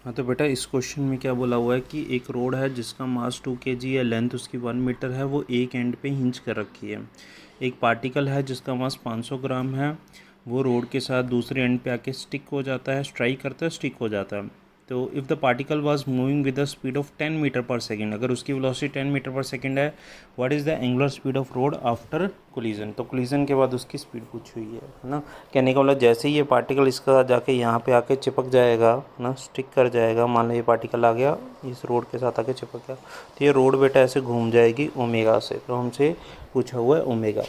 हाँ तो बेटा इस क्वेश्चन में क्या बोला हुआ है कि एक रोड है जिसका मास 2 kg है, लेंथ उसकी 1 मीटर है, वो एक एंड पे हिंच कर रखी है। एक पार्टिकल है जिसका मास 500 ग्राम है, वो रोड के साथ दूसरे एंड पे आके स्टिक हो जाता है, स्ट्राइक करता है, स्टिक हो जाता है। तो if the particle was moving with the speed of 10 metre per second, अगर उसकी वेलोसिटी 10 मीटर पर सेकेंड है, what is the angular speed of rod after collision. तो कोलिजन के बाद उसकी स्पीड पूछी हुई है ना। कहने का मतलब जैसे ही ये पार्टिकल इसका साथ जाके यहाँ पे आके चिपक जाएगा ना, स्टिक कर जाएगा, मान लो ये पार्टिकल आ गया इस रोड के साथ आके चिपक गया, तो ये रोड बेटा ऐसे घूम जाएगी ओमेगा से। तो हमसे पूछा हुआ है ओमेगा।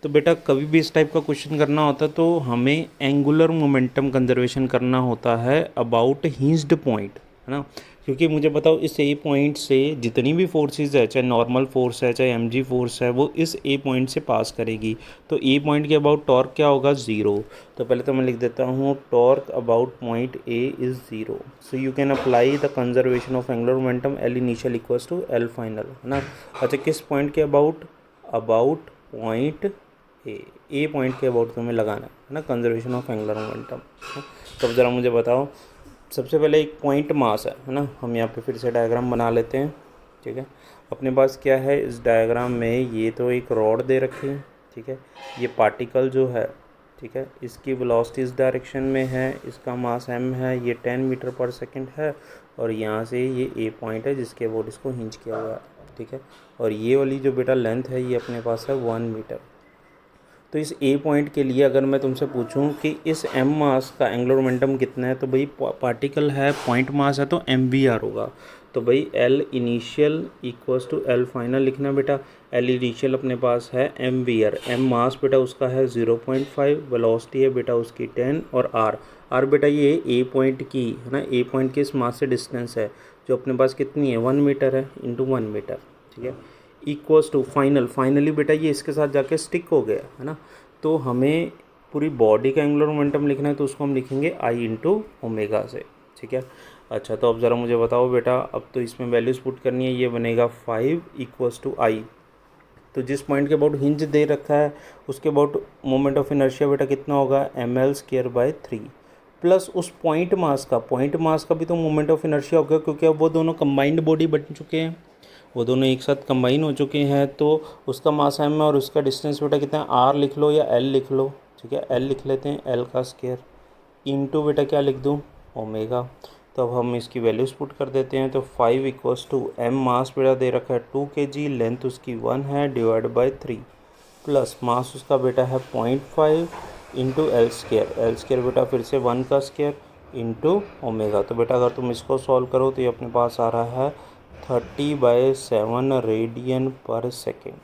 तो बेटा कभी भी इस टाइप का क्वेश्चन करना होता है तो हमें एंगुलर मोमेंटम कंजर्वेशन करना होता है अबाउट हिंज्ड पॉइंट, है ना। क्योंकि मुझे बताओ इस ए पॉइंट से जितनी भी फोर्सेस है, चाहे नॉर्मल फोर्स है चाहे एमजी फोर्स है, वो इस ए पॉइंट से पास करेगी। तो ए पॉइंट के अबाउट टॉर्क क्या होगा, ज़ीरो। तो पहले तो मैं लिख देता हूँ torque about point A is zero. So you can apply the conservation of angular momentum L initial equals to L final, है ना। अच्छा किस पॉइंट के अबाउट पॉइंट ए पॉइंट के अबाउट तुम्हें लगाना है ना, कंजर्वेशन ऑफ एंगुलर मोमेंटम। तो अब ज़रा मुझे बताओ, सबसे पहले एक पॉइंट मास है ना, हम यहाँ पे फिर से डायग्राम बना लेते हैं। ठीक है, अपने पास क्या है इस डायग्राम में, ये तो एक रॉड दे रखी है। ठीक है, ये पार्टिकल जो है, ठीक है, इसकी वेलोसिटी इस डायरेक्शन में है, इसका मास m है, ये 10 मीटर पर सेकंड है, और यहाँ से ये ए पॉइंट है जिसके अबाउट इसको हिंच किया हुआ है। ठीक है, और ये वाली जो बेटा लेंथ है ये अपने पास है 1 मीटर। तो इस ए पॉइंट के लिए अगर मैं तुमसे पूछूं कि इस एम मास का एंगुलर मोमेंटम कितना है, तो भाई पार्टिकल है, पॉइंट मास है, तो एम वी आर होगा। तो भाई L initial equals to L final लिखना बेटा। एल इनिशियल अपने पास है M V R, M mass बेटा उसका है 0.5, वेलोसिटी है बेटा उसकी 10, और आर बेटा ये ए पॉइंट की है ना, ए पॉइंट की इस मास से डिस्टेंस है जो अपने पास कितनी है 1 मीटर है, इंटू 1 मीटर। ठीक है, इक्वल्स टू फाइनली बेटा ये इसके साथ जाके स्टिक हो गया है ना। तो हमें पूरी बॉडी का एंगुलर मोमेंटम लिखना है, तो उसको हम लिखेंगे आई इंटू ओमेगा से। ठीक है, अच्छा तो अब ज़रा मुझे बताओ बेटा, अब तो इसमें वैल्यूज़ पुट करनी है, ये बनेगा 5 इक्वल्स टू आई। तो जिस पॉइंट के अबाउट हिंज दे रखा है उसके अबाउट मोमेंट ऑफ इनर्शिया बेटा कितना होगा, ml²/3, प्लस उस पॉइंट मास का भी तो मोमेंट ऑफ इनर्शिया होगा, क्योंकि अब वो दोनों कंबाइंड बॉडी बन चुके हैं, वो दोनों एक साथ कंबाइन हो चुके हैं। तो उसका मास m है और उसका डिस्टेंस बेटा कितना है, r लिख लो या l लिख लो। ठीक है, l लिख लेते हैं, l का स्क्वायर इंटू बेटा क्या लिख दूँ, ओमेगा। तो अब हम इसकी वैल्यूज़ पुट कर देते हैं। तो 5 इक्वल्स टू m मास बेटा दे रखा है 2 kg, लेंथ उसकी 1 है, डिवाइड बाई 3, प्लस मास उसका बेटा है 0.5 इंटू एल स्क्वायर बेटा फिर से 1 का स्क्वायर इंटू ओमेगा। तो बेटा अगर तुम इसको सॉल्व करो तो ये अपने पास आ रहा है 30/7 रेडियन पर सेकेंड।